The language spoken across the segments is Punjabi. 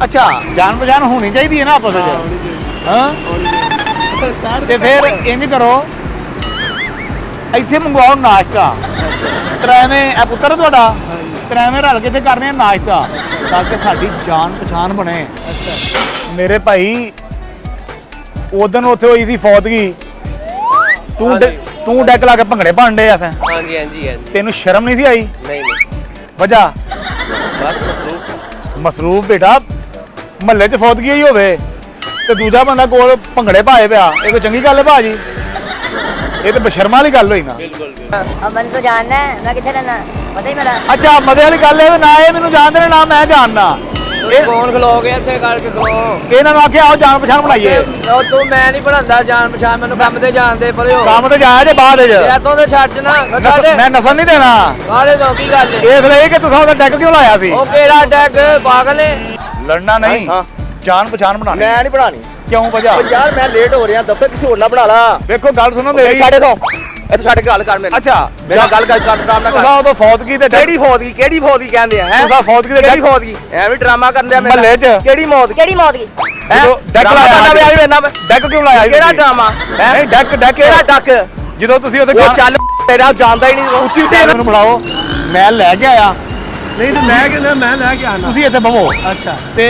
अच्छा जान पहचान होनी चाहिए ना आपस में फिर इंज करो इत्थे मंगवाओ नाश्ता त्रेवें पुत्र तुहाडा त्रेवें रल के करने नाश्ता ताकि साडी जान पहचान बने। मेरे भाई उदन उत्थे होई सी फौतगी तू डेक ला के भंगड़े पाण डे ऐसे तेनू शर्म नहीं सी आई? नहीं वजह मसरूफ बेटा महल्ले च फौतगी ही होवे ते दूजा बंदा कोल भंगड़े पाए पिया ये कोई चंगी गल है भाजी? ये तो बशर्मा वाली गल होई ना। अमन तो जानना है मैं किथे रहना पता ही मेरा। अच्छा मजे वाली गल है ना ये मैनू जानदे ने ना मैं जानना कौन खलोगे इत्थे करके खलो इन्हां नूं आखिया आओ जान पहचान बनाइए तू मैं नहीं पढ़ांदा जान पहचान मैनू काम ते जानदे पर काम ते जाया जे बाद च तो छੱਡ ना छੱਡ मैं नसन नहीं देना बारे तो की गल है इस लिए कि तुसां दा डेक क्यों लाया सी? ओ केड़ा डेक पागल है लड़ना नहीं जान पहचान बनानी। मैं नहीं बनानी क्यों वजह? यार मैं लेट हो रहा दफ्तर किसी और ना बना ला। देखो गल सुनो मेरी छाड़े दो ਇੱਥੇ ਛੱਡ ਕੇ ਗੱਲ ਕਰ ਮੇਰੇ। अच्छा ਮੇਰਾ ਗੱਲ ਕਰ ਆਰਾਮ ਨਾਲ ਕਰ। तुसां उदों फौतगी ते ਕਿਹੜੀ ਫੌਤਗੀ ਕਹਿੰਦੇ ਆ ਹੈ? तुसां फौतगी ते ਕਿਹੜੀ ਫੌਤਗੀ ਐਵੇਂ ਡਰਾਮਾ ਕਰਦੇ ਆ ਮਹੱਲੇ 'ਚ ਕਿਹੜੀ ਮੌਤ केड़ी मौत की ਹੈ? ਡੈਕ ਲਾਇਆ ਡੈਕ ਕਿਉਂ ਲਾਇਆ? ਕਿਹੜਾ ਡਰਾਮਾ ਹੈ? ਨਹੀਂ ਡੈਕ ਕਿਹੜਾ ਡੱਕ ਜਦੋਂ ਤੁਸੀਂ ਉਹਦੇ ਉਹ ਚੱਲ ਤੇਰਾ ਜਾਣਦਾ ਹੀ ਨਹੀਂ ਉੱਚੀ ਉੱਚੀ ਮੈਨੂੰ ਬੁਲਾਓ ਮੈਂ ਲੈ ਕੇ ਆਇਆ नहीं तो मैं लेके आना। ਤੁਸੀਂ ਇੱਥੇ ਬਵੋ अच्छा ਤੇ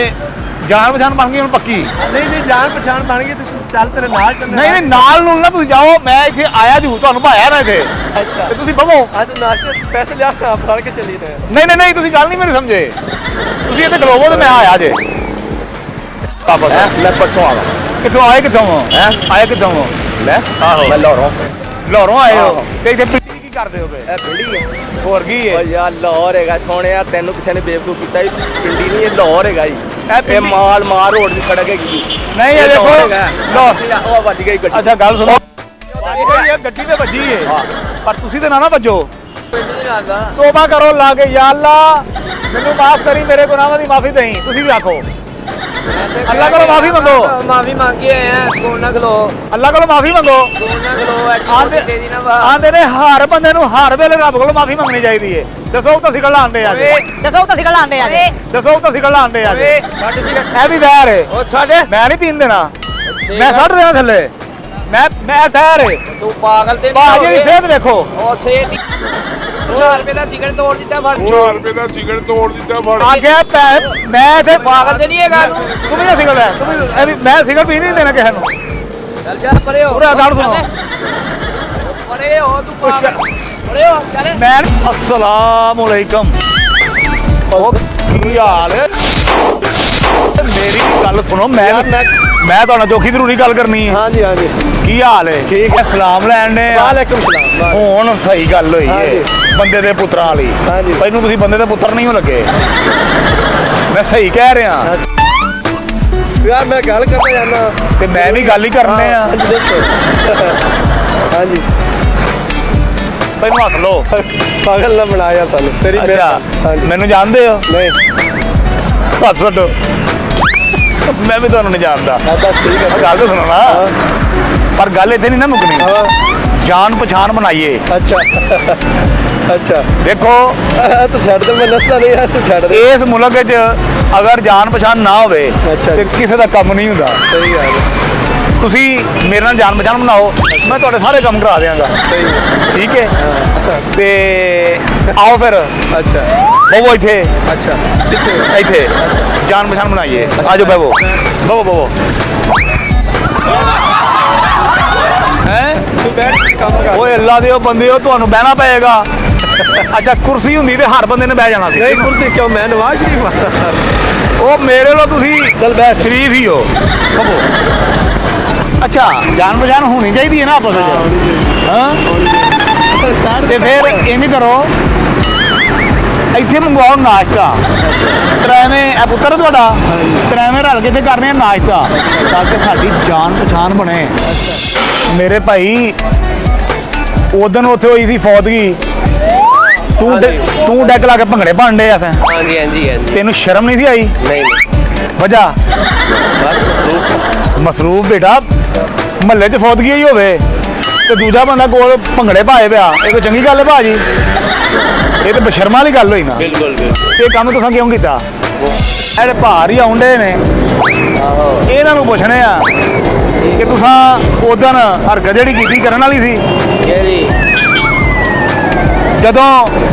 ਜਾਣ ਪਛਾਣ ਬਣ ਗਈ ਹੁਣ ਪੱਕੀ। नहीं जान पहचान बन गई तो चल तेरे नाल चलने। ਨਹੀਂ ਨਾਲ ਨੂੰ ਨਾ ਤੁਸੀਂ ਜਾਓ ਮੈਂ ਇੱਥੇ ਆਇਆ ਜੂ ਤੁਹਾਨੂੰ ਭਾਇਆ ਨਾ ਇੱਥੇ अच्छा ਤੇ ਤੁਸੀਂ ਬਵੋ। आज नाश्ते पैसे लिया फड़ के चली रहे। ਨਹੀਂ ਤੁਸੀਂ ਗੱਲ ਨਹੀਂ ਮੇਰੀ ਸਮਝੇ ਤੁਸੀਂ ਇੱਥੇ ਖਲੋਵੋ ਤੇ ਮੈਂ ਆਇਆ ਜੇ ਵਾਪਸ। ਮੈਂ ਪਰਸੋਂ ਆਵਾਂ ਕਿੱਥੋਂ ਆਏ ਕਿੱਥੋਂ ਹੈ ਆਏ ਕਿੱਥੋਂ ਮੈਂ ਆਹੋ ਮੈਂ ਲਾਹੌਰੋਂ ਲਾਹੌਰੋਂ ਆਏ ਹੋ ਤੇ ਇੱਥੇ ਪਿੰਡੀ ਕੀ ਕਰਦੇ ਹੋ ਬੇ? ਇਹ ਪਿੰਡੀ ਹੈ ਹੋਰ ਕੀ ਓ ਹੈ? ਯਾਰ ਲਾਹੌਰ ਹੈਗਾ ਸੋਹਣਿਆ ਤੈਨੂੰ ਕਿਸੇ ਨੇ ਬੇਵਕੂਫ ਕੀਤਾ ਹੀ ਪਿੰਡੀ ਨਹੀਂ ਇਹ ਲਾਹੌਰ ਹੈਗਾ ਜੀ ਇਹ ਪਿੰਡੀ- ਮਾਲ ਰੋਡ ਦੀ ਸੜਕ ਹੈਗੀ ਨਹੀਂ ਇਹ ਦੇਖੋ ਲਾਹੌਰ ਉਹ ਵੱਜ ਗਈ ਗੱਡੀ ਅੱਛਾ ਗੱਲ ਸੁਣੋ ਇਹ ਗੱਡੀ ਤੇ ਵੱਜੀ ਹੈ ਪਰ ਤੁਸੀਂ ਤੇ ਨਾ ਵੱਜੋ। ਪਿੰਡ ਨਹੀਂ ਜਾਂਦਾ ਤੋਬਾ ਕਰੋ ਲਾ ਕੇ ਯਾ ਅੱਲਾ ਮੈਨੂੰ ਮਾਫ ਕਰੀ ਮੇਰੇ ਗੁਨਾਹਾਂ ਦੀ ਮਾਫੀ ਦੇਈ। ਤੁਸੀਂ ਵੀ ਆਖੋ अल्लाह को माफी मंगो। माफी मांगी है ਸਕੂਲ ਨਾ ਖਲੋ ਅੱਲਾ ਕੋਲੋਂ ਮਾਫੀ ਮੰਗੋ। ਸਕੂਲ ਨਾ ਖਲੋ ਆਂਦੇ ਐਟੀ ਦੇ ਦੀ ਨਾ ਵਾ ਆਂਦੇ ਨੇ ਹਰ ਬੰਦੇ ਨੂੰ ਹਰ ਵੇਲੇ ਰੱਬ ਕੋਲੋਂ ਮਾਫੀ ਮੰਗਣੀ ਚਾਹੀਦੀ ਹੈ। ਦੱਸੋ ਤੁਸੀਂ ਗੱਲਾਂ ਆਂਦੇ ਆ दसो तो सिकल आंदे यार ਦੱਸੋ ਤੁਸੀਂ ਗੱਲਾਂ ਆਂਦੇ ਆ ਓਏ ਛੱਡ ਸੀ ਇਹ ਵੀ ਜ਼ਹਿਰ ਹੈ ਉਹ ਛੱਡ ਮੈਂ ਨਹੀਂ ਪੀਣ ਦੇਣਾ ਮੈਂ ਛੱਡ ਦੇਣਾ ਥੱਲੇ ਮੈਂ ਜ਼ਹਿਰ ਹੈ ਤੂੰ ਪਾਗਲ ਤੇ ਬਾਜੀ ਦੀ ਸਿਹਤ ਵੇਖੋ। ਉਹ ਸਿਹਤ 4 ਰੁਪਏ ਦਾ ਸਿਗਰਟ ਤੋੜ ਦਿੱਤਾ ਫੜ 4 ਰੁਪਏ ਦਾ ਸਿਗਰਟ ਤੋੜ ਦਿੱਤਾ ਫੜ ਆ ਗਿਆ ਮੈਂ ਤੇ ਪਾਗਲ ਤੇ ਨਹੀਂ ਹੈਗਾ ਤੂੰ ਤੂੰ ਵੀ ਸਿਗਰਟ ਹੈ ਤੂੰ ਵੀ ਮੈਂ ਸਿਗਰਟ ਪੀ ਨਹੀਂ ਦੇਣਾ ਕਿਸੇ ਨੂੰ। ਚੱਲ ਜਾ ਪਰੇ ਹੋ ਪੂਰਾ ਗੱਲ ਸੁਣੋ। ਪਰੇ ਹੋ ਤੂੰ ਪਾਗਲ ਪਰੇ ਹੋ ਚੱਲ ਮੈਂ अस्सलाम वालेकुम ਉਹ ਕੀ ਹਾਲ ਹੈ? ਮੇਰੀ ਗੱਲ ਸੁਣੋ ਮੈਂ ਤੁਹਾਡਾ ਜੋਖੀ ਜ਼ਰੂਰੀ ਗੱਲ ਕਰਨੀ ਹੈ। हाँ जी ਕੀ ਹਾਲ ਹੈ? ਠੀਕ ਹੈ ਸਲਾਮ ਲੈਣ ਨੇ वालेकुम सलाम। ਹੁਣ ਸਹੀ ਗੱਲ ਹੋਈ ਹੈ ਹਾਂਜੀ। ਬੰਦੇ ਦੇ ਪੁੱਤਰਾਂ ਵਾਲੀ। ਹਾਂਜੀ। ਪਹਿਲਾਂ ਤੁਸੀਂ ਬੰਦੇ ਦੇ ਪੁੱਤਰ ਨਹੀਂ ਹੋ ਲੱਗੇ ਮੈਂ ਸਹੀ ਕਹਿ ਰਿਹਾ यार मैं गल करना जाना ਤੇ ਮੈਂ ਵੀ ਗੱਲ ਹੀ ਕਰਨੇ ਆ। हाँ जी दसो हाँ जी ਪਹਿਲਾਂ ਹੱਸ ਲਓ। पागल ना बनाया सानू तेरी ਅੱਛਾ हाँ जी ਮੈਨੂੰ ਜਾਣਦੇ ਹੋ? नहीं ਹੱਸ ਛੱਡੋ ਮੈਂ ਵੀ ਤੁਹਾਨੂੰ ਨਹੀਂ ਜਾਣਦਾ। बस ठीक है ਗੱਲ ਤਾਂ ਸੁਣੋ ਨਾ ਪਰ ਗੱਲ ਇੱਥੇ ਨਹੀਂ ਨਾ ਮੁੱਕਣੀ। हाँ ਜਾਨ ਪਛਾਣ ਬਣਾਈਏ। अच्छा अच्छा ਦੇਖੋ तो छड़ दे मैं नसला नहीं यार तू छड़ दे ਇਸ ਮੁਲਕ ਵਿੱਚ ਅਗਰ ਜਾਣ ਪਛਾਣ ਨਾ ਹੋਵੇ ਅੱਛਾ। ਤੇ ਕਿਸੇ ਦਾ ਕੰਮ ਨਹੀਂ ਹੁੰਦਾ। सही गल है ਤੁਸੀਂ ਮੇਰੇ ਨਾਲ ਜਾਣ ਪਛਾਣ ਬਣਾਓ ਮੈਂ ਤੁਹਾਡੇ ਸਾਰੇ ਕੰਮ ਕਰਾ ਦਿਆਂਗਾ। सही है ਠੀਕ ਹੈ ਤੇ ਆਓ ਫਿਰ अच्छा ਬਵੋ ਇੱਥੇ अच्छा कितने ਇੱਥੇ ਜਾਣ ਪਛਾਣ ਬਣਾਈਏ। ਆਜੋ ਬਵੋ ਬਵੋ ਹੈ तू बैठ के काम कर ਓਏ ਅੱਲਾ ਦੇ ਉਹ ਬੰਦੇ ਹੋ ਤੁਹਾਨੂੰ ਬਹਿਣਾ ਪਏਗਾ। ਅੱਛਾ ਕੁਰਸੀ ਹੁੰਦੀ ਤੇ ਹਰ ਬੰਦੇ ਨੇ ਬਹਿ ਜਾਣਾ ਸੀ। नहीं कुर्सी क्यों मैं नवाज शरीफ ਉਹ ਮੇਰੇ ਲੋ ਤੁਸੀਂ चल बैठ ਸ਼ਰੀਫ ਹੀ ਹੋ ਬਵੋ। ਅੱਛਾ ਜਾਣ ਪਛਾਣ ਹੋਣੀ ਚਾਹੀਦੀ ਹੈ ਨਾ ਆਪਸ ਵਿੱਚ ਹਾਂ ਤੇ ਫਿਰ ਇੰਜ ਕਰੋ ਇੱਥੇ ਮੰਗਵਾਓ ਨਾਸ਼ਤਾ त्रेवें पुत्र तुहाडा त्रेवें रल के करने नाश्ता ताकि साडी जान पहचान बने। मेरे भाई उदन उत्थे होई सी फौतगी तू डेक ला के भंगड़े पाण डे ऐसे हाँ जी हाँ जी हाँ जी तेनू शर्म नहीं सी आई? नहीं वजह मसरूफ बेटा महल्ले च फौतगी ही होवे ते दूजा बंदा कोल भंगड़े पाए पिया ये कोई चंगी गल है भाजी? ਇਹ ਤਾਂ ਬਸ਼ਰਮਾ ਵਾਲੀ ਗੱਲ ਹੋਈ ਨਾ। ਬਿਲਕੁਲ ਬਿਲਕੁਲ ਇਹ ਕੰਮ ਤੁਸੀਂ ਕਿਉਂ ਕੀਤਾ? ਜਿਹੜੇ ਭਾਰ ਹੀ ਆਉਂਦੇ ਨੇ ਇਹਨਾਂ ਨੂੰ ਪੁੱਛਣੇ ਆ ਕਿ ਤੁਸੀਂ ਉਦੋਂ ਹਰਕਤ ਜਿਹੜੀ ਕੀਤੀ ਕਰਨ ਵਾਲੀ ਸੀ ਕਿਹੜੀ ਜਦੋਂ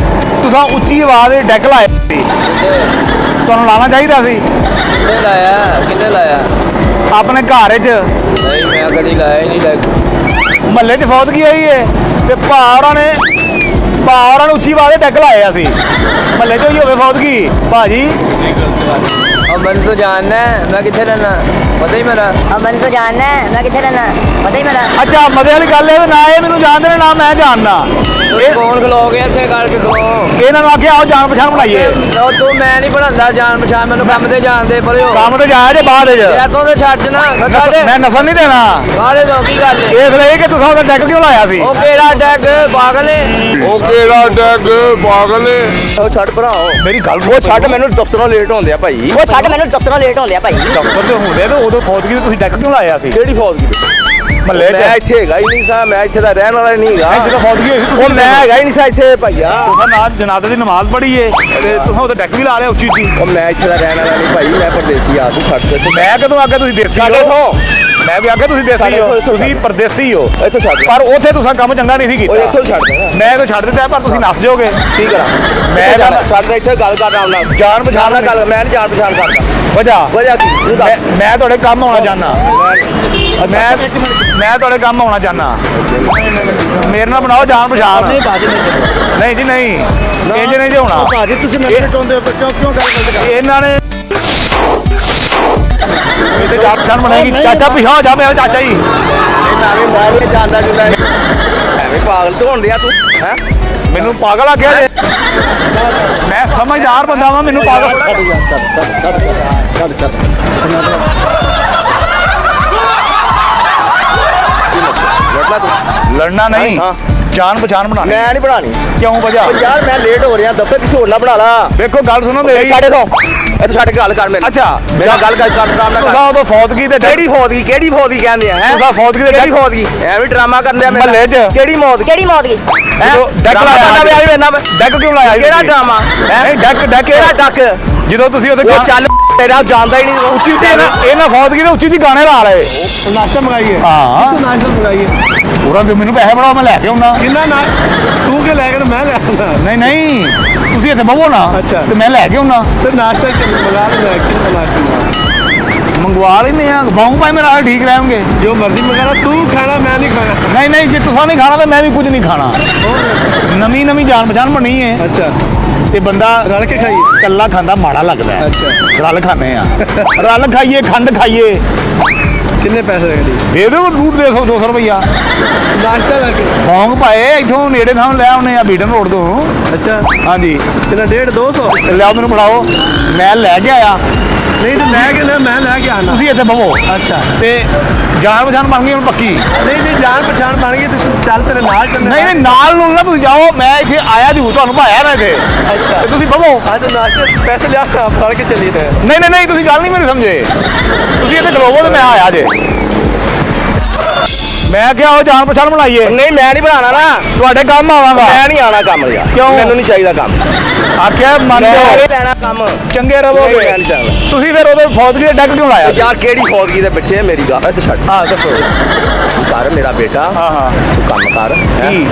ਤੁਸੀਂ ਉੱਚੀ ਆਵਾਜ਼ ਦੇ ਡੈਕ ਲਾਏ ਸੀ, ਤੁਹਾਨੂੰ ਲਾਣਾ ਚਾਹੀਦਾ ਸੀ ਕਿੰਨੇ ਲਾਇਆ ਆਪਣੇ ਘਰ 'ਚ। ਨਹੀਂ ਮੈਂ ਕਦੀ ਲਾਇਆ ਹੀ ਨਹੀਂ ਲੱਗ ਮਹੱਲੇ 'ਚ ਫੌਤਗੀ ਹੋਈ ਏ ਤੇ ਭਾਰਾਂ ਨੇ ਉੱਚੀ ਆਵਾਜ਼ ਦੇ ਡੈਕ ਲਾਏ ਆ ਸੀ। ਮਹੱਲੇ 'ਚ ਹੋਈ ਹੋਵੇ ਫੌਤਗੀ ਭਾਜੀ। अब मन तो जानना है मैं कितने रहना पता ही मेरा अब मैंने तो जानना है मैं कितने रहना पता ही मेरा। ਅੱਛਾ ਮਜ਼ੇ ਵਾਲੀ ਗੱਲ ਇਹ ਵੀ ਨਾ ਇਹ ਮੈਨੂੰ ਜਾਣਦੇ ਨੇ ਨਾ ਮੈਂ ਜਾਣਦਾ। ਤੁਸੀਂ ਕੌਣ ਖਲੋਗੇ ਇੱਥੇ ਕਰਕੇ ਖਲੋ ਇਹਨਾਂ ਨੂੰ ਆਖਿਆ ਆਓ ਜਾਣ ਪਛਾਣ ਬਣਾਈਏ। ਉਹ ਤੂੰ ਮੈਂ ਨਹੀਂ ਬਣਾਉਂਦਾ ਜਾਣ ਪਛਾਣ ਮੈਨੂੰ ਕੰਮ ਤੇ ਜਾਣਦੇ ਪੜਿਓ ਕੰਮ ਤੇ ਜਾਇਆ ਜੇ ਬਾਅਦ 'ਚ। ਐਤੋਂ ਤੇ ਛੱਡ ਨਾ ਛੱਡ ਮੈਂ ਨਸਲ ਨਹੀਂ ਦੇਣਾ। ਬਾਹਰੇ ਤੋਂ ਕੀ ਗੱਲ ਏ? ਇਸ ਲਈ ਕਿ ਤੁਸੀਂ ਉਹਦਾ ਡੈਕ ਕਿਉਂ ਲਾਇਆ ਸੀ? ਉਹ ਕਿਹੜਾ ਡੈਗ ਪਾਗਲ ਨੇ ਉਹ ਕਿਹੜਾ ਡੈਗ ਪਾਗਲ ਨੇ। ਉਹ ਛੱਡ ਭਰਾਓ ਮੇਰੀ ਗੱਲ ਉਹ ਛੱਡ ਮੈਨੂੰ ਦਫ਼ਤਰੋਂ ਲੇਟ ਹੁੰਦੇ ਆ ਭਾਈ वो छाट मैंने दफ्तरों लेट हो लिया भाई। ਡਾਕਟਰ ਤੇ ਹੁੰਦੇ ਤੇ ਉਦੋਂ ਫੌਤਗੀ ਤੇ ਤੁਸੀਂ ਡੈਕ ਕਿਉਂ ਲਾਇਆ ਸੀ ਕਿਹੜੀ ਫੌਜ ਦੀ ਮਹੱਲੇ 'ਚ? ਮੈਂ ਇੱਥੇ ਹੈਗਾ ਹੀ ਨਹੀਂ ਸਾਂ ਮੈਂ ਇੱਥੇ ਦਾ ਰਹਿਣ ਵਾਲਾ ਨਹੀਂ ਹੈਗਾ ਜਦੋਂ ਫੌਤਗੀ ਹੋਈ ਸੀ ਉਹ ਮੈਂ ਹੈਗਾ ਹੀ ਨਹੀਂ ਸਾਂ ਇੱਥੇ ਭਾਈਆ ਤੁਸੀਂ ਨਾਲ ਜਨਾਜ਼ੇ ਦੀ ਨਮਾਜ਼ ਪੜ੍ਹੀ ਏ ਤੇ ਤੁਸੀਂ ਉਹਦਾ ਡੈਕ ਵੀ ਲਾ ਲਿਆ ਉੱਚੀ ਉੱਚੀ। ਉਹ ਮੈਂ ਇੱਥੇ ਦਾ ਰਹਿਣ ਵਾਲਾ ਨਹੀਂ ਭਾਈ ਮੈਂ ਪਰਦੇਸੀ ਆ ਤੂੰ ਛੱਡ ਦੇ ਮੈਂ ਕਦੋਂ ਆਖਿਆ ਤੁਸੀਂ ਦੇਸੀ ਸਾਡੇ ਹੋ? ਤੋਂ ਮੈਂ ਵੀ ਆਖਿਆ ਤੁਸੀਂ ਦੇਸੀ ਸਾਡੇ ਹੋ, ਤੋਂ ਤੁਸੀਂ ਪਰਦੇਸੀ ਹੋ। ਇੱਥੇ ਛੱਡ ਪਰ ਉੱਥੇ ਤੁਸੀਂ ਕੰਮ ਚੰਗਾ ਨਹੀਂ ਸੀ ਉਹ ਇੱਥੋਂ ਕੀਤਾ। ਛੱਡ ਦੇਣਾ ਮੈਂ ਤਾਂ ਛੱਡ ਦਿੱਤਾ ਪਰ ਤੁਸੀਂ ਨੱਸ ਜਾਓਗੇ। ਕੀ ਕਰਾਂ ਮੈਂ ਮੈਂ ਗੱਲ- ਛੱਡ ਦੇ ਇੱਥੇ ਗੱਲ ਕਰਨਾ ਆਉਣਾ ਜਾਣ ਪਛਾਣ ਨਾਲ ਗੱਲ ਮੈਂ ਨਹੀਂ ਜਾਣ ਪਛਾਣ ਕਰਦਾ ਵਜਾ ਵਜ੍ਹਾ ਕੀ ਤੂੰ ਦੱਸ ਮੈਂ ਤੁਹਾਡੇ ਕੰਮ ਆਉਣਾ ਚਾਹਨਾ। ਮੈਂ ਤੁਹਾਡੇ ਕੰਮ ਆਉਣਾ ਚਾਹਨਾ। ਮੇਰੇ ਨਾਲ ਬਣਾਓ ਜਾਣ ਪਛਾਣ। ਨਹੀਂ ਜੀ ਨਹੀਂ ਇੰਜ ਨਹੀਂ ਜੇ ਹੋਣਾ। ਭਾਜੀ ਤੁਸੀਂ ਮੈਨੂੰ ਚਾਹੁੰਦੇ ਹੋ ਕਿਉਂ ਗੱਲ ਕਰਦੇ ਇਹਨਾਂ ਨੇ ਇਹ ਤੇ ਜਾਣ ਪਛਾਣ ਬਣਾਏਗੀ। ਚਾਚਾ ਪਿਛਾ ਹੋ ਜਾ ਮੇਰਾ ਚਾਚਾ ਜੀ। ਮੈਂ ਨਹੀਂ ਜਾਣਦਾ ਜੁੰਦਾ ਐਵੇਂ ਪਾਗਲ ਤੋਂ ਹੁੰਦੇ ਆ ਤੂੰ ਹੈ ਮੈਨੂੰ ਪਾਗਲ ਆਖਿਆ ਜੇ। ਮੈਂ ਸਮਝਦਾਰ ਬੰਦਾ ਵਾਂ ਮੈਨੂੰ ਪਾਗਲ ਲੜਨਾ ਤੂੰ ਲੜਨਾ ਨਹੀਂ ਹਾਂ। ਜਾਣ ਪਛਾਣ ਬਣਾਣੀ। ਮੈਂ ਨਹੀਂ ਬਣਾਣੀ ਕਿਉਂ ਵਜਾ? ਉਹ ਯਾਰ ਮੈਂ ਲੇਟ ਹੋ ਰਿਹਾ ਦਫ਼ਤਰ ਕਿਸੇ ਹੋਰ ਨਾਲ ਬਣਾ ਲਾ ਵੇਖੋ ਗੱਲ ਸੁਣੋ ਮੇਰੀ। ਸਾਡੇ ਤੋਂ ਇੱਥੇ ਛੱਡ ਕੇ ਗੱਲ ਕਰ ਮੇਰੇ ਅੱਛਾ ਮੇਰਾ ਗੱਲ ਕਰ ਆਰਾਮ ਨਾਲ ਤੁਸੀਂ ਕਰ ਉਦੋਂ ਫੌਤਗੀ ਤੇ ਕਿਹੜੀ ਫੌਦਗੀ ਕਹਿੰਦੇ ਆ ਹੈ ਤੁਸੀਂ ਫੌਤਗੀ ਦੇ ਕਿਹੜੀ ਫੌਦਗੀ ਐਵੇਂ ਡਰਾਮਾ ਕਰਦੇ ਆ ਮੇਰੇ ਮਹੱਲੇ 'ਚ। ਕਿਹੜੀ ਮੌਤ केड़ी मौत की ਜਦੋਂ ਡੈਕ ਲਾਇਆ ਪਿਆ ਵੀ ਮੇਰੇ ਨਾਲ ਡੈਕ ਕਿਉਂ ਲਾਇਆ ਸੀ ਕਿਹੜਾ ਤੁਸੀਂ? ਡਰਾਮਾ ਨਹੀਂ ਡੈਕ ਕਿਹੜਾ ਡੱਕ ਜਦੋਂ ਤੁਸੀਂ ਉਹਦੇ ਉਹ ਚੱਲ ਤੇਰਾ ਜਾਂਦਾ ਹੀ ਨਹੀਂ ਉੱਚੀ ਉੱਚੀ ਇਹਨਾਂ ਫੌਤਗੀ ਦੇ ਉੱਚੀ ਉੱਚੀ ਗਾਣੇ ਲਾ ਰਹੇ। ਨਾਸ਼ਤਾ ਮੰਗਾਈਏ ਹਾਂ ਨਾਸ਼ਤਾ ਮੰਗਾਈਏ ਪੂਰਾ ਤੇ ਮੈਨੂੰ ਪੈਸੇ ਬਣਾਓ ਮੈਂ ਲੈ ਕੇ ਆਉਣਾ। ਕਿੰਨਾ ਨਾ ਤੂੰ ਕਿ ਲੈ ਕੇ ਮੈਂ ਲੈ ਆਉਂਦਾ ਨਹੀਂ ਨਹੀਂ ਤੁਸੀਂ ਇੱਥੇ ਬਵੋ ਨਾ ਅੱਛਾ। ਤੇ ਮੈਂ ਲੈ ਕੇ ਆਉਣਾ। ਤੇ ਨਾਸ਼ਤਾ ਮੰਗਾ ਲੈ ਕਿੰਨਾ ਨਾਸ਼ਤਾ ਮੰਗਵਾ ਲੈਨੇ ਆ ਬਾਹੂ ਭਾਈ ਮੇਰਾ ਠੀਕ ਰਹਿਣਗੇ। ਜੋ ਮਰਜ਼ੀ ਮੰਗਾ ਲੈ ਤੂੰ ਖਾਣਾ ਮੈਂ ਨਹੀਂ ਖਾਣਾ ਨਹੀਂ ਨਹੀਂ ਜੇ ਤੁਸੀਂ ਨਹੀਂ ਖਾਣਾ ਤਾਂ ਮੈਂ ਵੀ ਕੁਝ ਨਹੀਂ ਖਾਣਾ। ਨਵੀਂ ਜਾਣ ਪਛਾਣ ਬਣੀ ਹੈ ਅੱਛਾ ਤੇ ਬੰਦਾ ਰਲ ਕੇ ਖਾਈਏ ਇਕੱਲਾ ਖਾਂਦਾ ਮਾੜਾ ਲੱਗਦਾ ਹੈ। ਅੱਛਾ ਰਲ ਖਾਣੇ ਆ ਰਲ ਖਾਈਏ ਖੰਡ ਖਾਈਏ। ਕਿੰਨੇ ਪੈਸੇ ਲੱਗਦੇ ਦੇ ਦਿਓ ਰੂਟ ਦੇ 200 ਰੁਪਈਆ। ਨਾਸ਼ਤਾ ਲੈ ਕੇ ਸੌਂਗ ਪਾਏ ਇੱਥੋਂ ਨੇੜੇ ਥਾਂ ਲੈ ਆਉਣੇ ਆ ਬੀਡਨ ਰੋਡ ਤੋਂ। ਅੱਛਾ ਹਾਂਜੀ ਕਿੰਨਾ 150 200 ਲਿਆਓ ਮੈਨੂੰ ਫੜਾਓ ਮੈਂ ਲੈ ਕੇ ਆਇਆ। ਨਹੀਂ ਤੇ ਮੈਂ ਲੈ ਕੇ ਆਣਾ ਤੁਸੀਂ ਇੱਥੇ ਬਵੋ ਅੱਛਾ ਤੇ ਜਾਣ ਪਛਾਣ ਬਣ ਗਈ ਹੁਣ ਪੱਕੀ। ਨਹੀਂ ਨਹੀਂ ਜਾਣ ਪਛਾਣ ਬਣ ਗਈ ਤੇ ਚੱਲ ਤੇਰੇ ਨਾਲ ਚੱਲ ਨਹੀਂ ਨਹੀਂ ਨਾਲ ਨੂੰ ਨਾ ਤੁਸੀਂ ਜਾਓ ਮੈਂ ਇੱਥੇ ਆਇਆ ਜੂ ਤੁਹਾਨੂੰ ਭਾਇਆ ਨਾ ਇੱਥੇ ਅੱਛਾ ਤੇ ਤੁਸੀਂ ਬਵੋ। ਅੱਜ ਨਾਸ਼ਤੇ ਪੈਸੇ ਲਿਆ ਫੜ ਕੇ ਚੱਲੀ ਤੇ ਨਹੀਂ ਨਹੀਂ ਨਹੀਂ ਤੁਸੀਂ ਗੱਲ ਨਹੀਂ ਮੇਰੀ ਸਮਝੇ। ਤੁਸੀਂ ਇੱਥੇ ਖਲੋਵੋ ਤੇ ਮੈਂ ਆਇਆ ਜੇ। ਮੈਂ ਕਿਹਾ ਉਹ ਜਾਣ ਪਛਾਣ ਬਣਾਈਏ ਨਹੀਂ ਮੈਂ ਨਹੀਂ ਬਣਾਣਾ ਨਾ ਤੁਹਾਡੇ ਕੰਮ ਆਵਾਂਗਾ। ਮੈਂ ਨਹੀਂ ਆਣਾ ਕੰਮ ਯਾਰ ਕਿਉਂ? ਮੈਨੂੰ ਨਹੀਂ ਚਾਹੀਦਾ ਕੰਮ ਆਖਿਆ ਮੰਨ ਮੈਂ ਜਾਓ ਨਹੀਂ ਲੈਣਾ ਕੰਮ ਚੰਗੇ ਨਹੀਂ, ਰਹੋਗੇ। ਮੈਂ ਨਹੀਂ ਚਾਹੁੰਦਾ। ਤੁਸੀਂ ਫਿਰ ਉਹਦੇ ਫੌਤਗੀ ਦੇ ਡੈਕ ਕਿਉਂ ਲਾਇਆ? ਯਾਰ ਕਿਹੜੀ ਫੌਦਗੀ ਦੇ ਬੱਚੇ ਮੇਰੀ ਗੱਲ ਇੱਥੇ ਛੱਡ ਹਾਂ ਦੱਸੋ। ਤੂੰ ਕਰ ਮੇਰਾ ਬੇਟਾ ਹਾਂ ਹਾਂ ਤੂੰ ਕੰਮ ਕਰ ਹੈਂ। ਕੀ?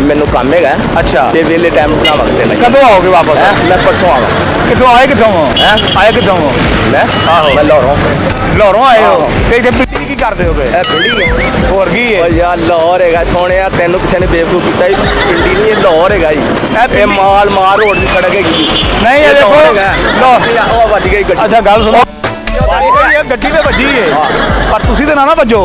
ਮੈਨੂੰ ਕੰਮ ਹੈਗਾ ਅੱਛਾ ਤੇ ਵੇਲੇ ਟਾਈਮ ਨਾ ਵਕਤੇ ਲਈ ਕਦੋਂ ਆਓਗੇ ਵਾਪਸ? ਮੈਂ ਪਰਸੋਂ ਆਵਾਂ ਕਿੱਥੋਂ ਆਏ ਕਿੱਥੋਂ ਹੋ? ਹੈਂ? ਆਏ ਕਿੱਥੋਂ ਹੋ? ਮੈਂ ਆਹੋ। ਮੈਂ ਲਾਹੌਰੋਂ ਲਾਹੌਰੋਂ ਆਏ ਹੋ ਆਹੋ। ਤੇ ਇੱਥੇ ਪਿੰਡੀ ਕੀ ਕਰਦੇ ਹੋਗੇ? ਇਹ ਪਿੰਡੀ ਹੈ ਹੋਰ ਕੀ ਓ ਹੈ? ਯਾਰ ਲਾਹੌਰ ਹੈਗਾ ਸੋਹਣਿਆ ਤੈਨੂੰ ਕਿਸੇ ਨੇ ਬੇਵਕੂਫ ਕੀਤਾ ਹੀ ਪਿੰਡੀ ਨਹੀਂ ਇਹ ਲਾਹੌਰ ਹੈਗਾ ਜੀ ਇਹ ਪਿੰਡੀ- ਮਾਲ ਰੋਡ ਦੀ ਸੜਕ ਹੈਗੀ ਨਹੀਂ ਇਹ ਦੇਖੋ ਲਾਹੌਰ ਉਹ ਵੱਜ ਗਈ ਗੱਡੀ ਅੱਛਾ ਗੱਲ ਸੁਣੋ ਇਹ ਗੱਡੀ ਤੇ ਵੱਜੀ ਹੈ ਪਰ ਤੁਸੀਂ ਤੇ ਨਾ ਵੱਜੋ।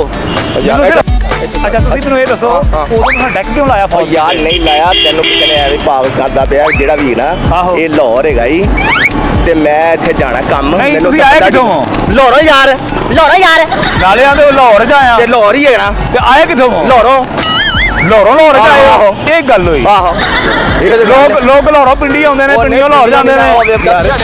ਯਾਰ, ਮੈਨੂੰ ਸਿਰਫ- ਅੱਛਾ ਤੁਸੀਂ ਮੈਨੂੰ ਇਹ ਦੱਸੋ ਹਾਂ। ਉਦੋਂ ਤੁਸੀਂ ਡੈਕ ਕਿਉਂ ਲਾਇਆ ਓ ਫੌਜ? ਯਾਰ ਨਹੀਂ ਲਾਇਆ ਤੈਨੂੰ ਕਿਸੇ ਨੇ ਐਵੇਂ ਪਾਗਲ ਕਰਦਾ ਪਿਆ ਜਿਹੜਾ ਵੀ ਨਾ ਆਹੋ। ਇਹ ਲਾਹੌਰ ਹੈਗਾ ਜੀ ਤੇ ਮੈਂ ਇੱਥੇ ਜਾਣਾ ਕੰਮ ਨਹੀਂ, ਤੁਸੀਂ ਆਏ ਪਤਾ ਕਿੱਥੋਂ? ਲਾਹੌਰੋਂ ਯਾਰ लाहौर यार ਨਾਲੇ ਆਂਦੇ ਲਾਹੌਰ ਚ ਆਇਆ ਤੇ ਲਾਹੌਰ ਹੀ ਹੈਗਾ ਤੇ ਆਏ ਕਿੱਥੋਂ ਹੋ? ਲਾਹੌਰੋਂ ਲਾਹੌਰ ਚ ਆਏ ਹੋ ਇਹ ਗੱਲ ਹੋਈ ਆਹੋ ਇਹ ਲੋਕ ਲਾਹੌਰੋਂ ਪਿੰਡੀ ਆਉਂਦੇ ਨੇ ਪਿੰਡੀਆਂ ਲਾਹੌਰ ਜਾਂਦੇ ਨੇ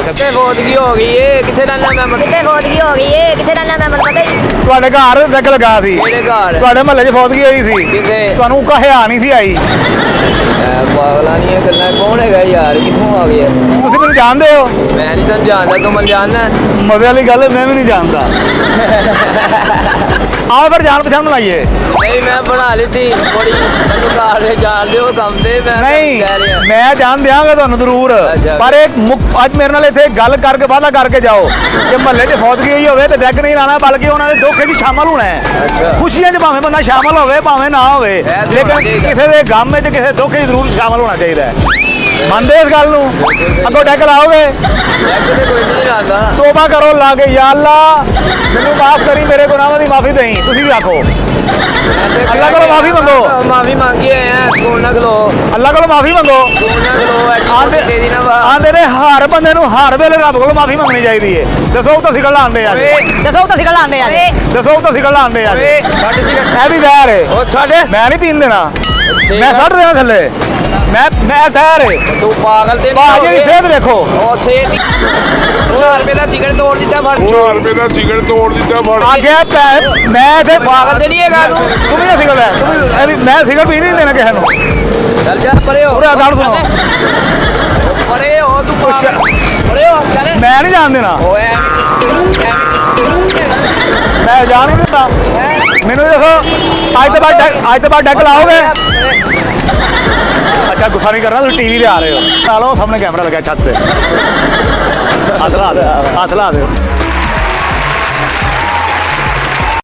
ਕਿੱਥੇ ਫੌਤਗੀ ਹੋ ਗਈ ਏ ਕਿੱਥੇ ਰਹਿਣਾ ਮੈਂ ਮਤਲਬ ਕਿੱਥੇ ਫੌਤਗੀ ਹੋ ਗਈ ਏ ਕਿੱਥੇ ਰਹਿਣਾ ਮੈਂ ਮੈਨੂੰ ਪਤਾ ਹੀ ਤੁਹਾਡੇ ਘਰ ਡੈਕ ਲੱਗਾ ਸੀ ਕਿਹੜੇ ਘਰ ਤੁਹਾਡੇ ਮਹੱਲੇ 'ਚ ਫੌਤਗੀ ਹੋਈ ਸੀ ਕਿਤੇ ਤੁਹਾਨੂੰ ਕਹਿਆ ਨਹੀਂ ਸੀ ਆਈ ਪਾਗਲਾਂ ਦੀਆਂ ਗੱਲਾਂ ਕੌਣ ਹੈਗਾ ਯਾਰ ਕਿੱਥੋਂ ਆ ਗਿਆ ਤੁਸੀਂ ਮੈਨੂੰ ਜਾਣਦੇ ਹੋ ਮੈਂ ਨਹੀਂ ਤੈਨੂੰ ਜਾਣਦਾ ਤੂੰ ਮੈਨੂੰ ਜਾਣਦਾ ਮਜ਼ੇ ਵਾਲੀ ਗੱਲ ਮੈਂ ਵੀ ਨਹੀਂ ਜਾਣਦਾ ਆਓ ਫਿਰ ਜਾਣ ਪਛਾਣ ਬਣਾਈਏ ਨਹੀਂ ਮੈਂ ਬਣਾ ਲਿੱਤੀ ਬੜੀ ਮੈਨੂੰ ਘਰ ਦੇ ਜਾਣ ਦਿਓ ਕੰਮ ਤੇ ਮੈਂ ਨਹੀਂ ਕਹਿ ਰਿਹਾ ਮੈਂ ਜਾਣ ਦਿਆਂਗਾ ਤੁਹਾਨੂੰ ਜ਼ਰੂਰ ਅੱਛਾ। ਪਰ ਅੱਜ ਮੇਰੇ ਨਾਲ ਇੱਥੇ ਗੱਲ ਕਰਕੇ ਵਾਅਦਾ ਕਰਕੇ ਜਾਓ ਕਿ ਮਹੱਲੇ 'ਚ ਫੌਤਗੀ ਹੋਈ ਹੋਵੇ ਤੇ ਡੈਕ ਨਹੀਂ ਲਾਣਾ ਬਲਕਿ ਉਹਨਾਂ ਦੇ ਦੁੱਖ 'ਚ ਸ਼ਾਮਲ ਹੋਣਾ ਹੈ ਅੱਛਾ। ਖੁਸ਼ੀਆਂ 'ਚ ਭਾਵੇਂ ਬੰਦਾ ਸ਼ਾਮਲ ਹੋਵੇ ਭਾਵੇਂ ਨਾ ਹੋਵੇ ਤੇ ਲੇਕਿਨ ਹੋਣਾ ਚਾਹੀਦਾ। ਕਿਸੇ ਦੇ ਗਮ 'ਚ ਕਿਸੇ ਦੁੱਖ 'ਚ ਜ਼ਰੂਰ ਸ਼ਾਮਲ ਹੋਣਾ ਚਾਹੀਦਾ ਹੈ ਮੰਨਦੇ ਇਸ ਗੱਲ ਨੂੰ ਅੱਗੋਂ ਡੈਕ ਲਾਓਗੇ ਡੈਕ ਤੇ ਕੋਈ ਨਹੀਂ ਲਾਉਂਦਾ ਤੋਬਾ ਕਰੋ ਲਾ ਕੇ ਯਾ ਅੱਲਾ ਮੈਨੂੰ ਮਾਫ ਕਰੀ ਮੇਰੇ ਗੁਨਾਹਾਂ ਦੀ ਮਾਫੀ ਦੇਈ ਤੁਸੀਂ ਵੀ ਆਖੋ ਅੱਲਾ ਕੋਲੋਂ ਮਾਫੀ ਮੰਗੋ ਮਾਫੀ ਮੰਗੀ ਆਏ ਆ ਸਕੂਲ ਨਾ ਖਲੋ ਅੱਲਾ ਕੋਲੋਂ ਮਾਫੀ ਮੰਗੋ ਸਕੂਲ ਨਾ ਖਲੋ ਆਂਦੇ ਐਡੀ ਦੇ ਦੀ ਨਾ ਵਾ ਆਂਦੇ ਨੇ ਹਰ ਬੰਦੇ ਨੂੰ ਹਰ ਵੇਲੇ ਰੱਬ ਕੋਲੋਂ ਮਾਫੀ ਮੰਗਣੀ ਚਾਹੀਦੀ ਹੈ ਦੱਸੋ ਤਾਂ ਸਿਕਲ ਲਾਉਂਦੇ ਆ ਦੱਸੋ ਤਾਂ ਸਿਕਲ ਲਾਉਂਦੇ ਆ ਦੱਸੋ ਤਾਂ ਸਿਕਲ ਲਾਉਂਦੇ ਆ ਛੱਡ ਸੀ ਇਹ ਵੀ ਜ਼ਹਿਰ ਹੈ ਉਹ ਛੱਡ ਮੈਂ ਨਹੀਂ ਪੀਣ ਦੇਣਾ ਮੈਂ ਛੱਡ ਦੇਣਾ ਥੱਲੇ ਮੈਂ ਜ਼ਹਿਰ ਹੈ ਤੂੰ ਪਾਗਲ ਤੇ ਬਾਜੀ ਦੀ ਸਿਹਤ ਵੇਖੋ ਉਹ ਸੇਤ 4 ਰੁਪਏ ਦਾ ਸਿਗਰਟ ਤੋੜ ਦਿੱਤਾ ਫੜ 4 ਰੁਪਏ ਦਾ ਸਿਗਰਟ ਤੋੜ ਦਿੱਤਾ ਫੜ ਆ ਗਿਆ ਮੈਂ ਇੱਥੇ ਪਾਗਲ ਤੇ ਨਹੀਂ ਹੈਗਾ ਤੂੰ ਤੂੰ ਵੀ ਸਿਕਲ ਲੈ ਮੈਂ ਸਿਕਲ ਪੀ ਨਹੀਂ ਦੇਣਾ ਕਿਸੇ ਨੂੰ ਚੱਲ ਜਾ ਪਰੇ ਹੋ ਪੂਰਾ ਗੱਲ ਸੁਣੋ ਪਰੇ ਹੋ ਤੂੰ ਪਰੇ ਹੋ ਚੱਲ ਮੈਂ ਨਹੀਂ ਜਾਣ ਦੇਣਾ ਓਏ ਮੈਂ ਜਾਣ ਨਹੀਂ ਦਿੰਦਾ ਮੈਨੂੰ ਦੱਸੋ ਅੱਜ ਤੋਂ ਬਾਅਦ ਡੈਕ ਲਾਓਗੇ ਅੱਛਾ ਗੁੱਸਾ ਨਹੀਂ ਕਰਨਾ ਤੁਸੀਂ ਟੀਵੀ ਤੇ ਆ ਰਹੇ ਹੋ ਚਲੋ ਸਾਹਮਣੇ ਕੈਮਰਾ ਲੱਗਾ ਛੱਤ ਤੇ ਹੱਥ ਲਾ ਦਿਓ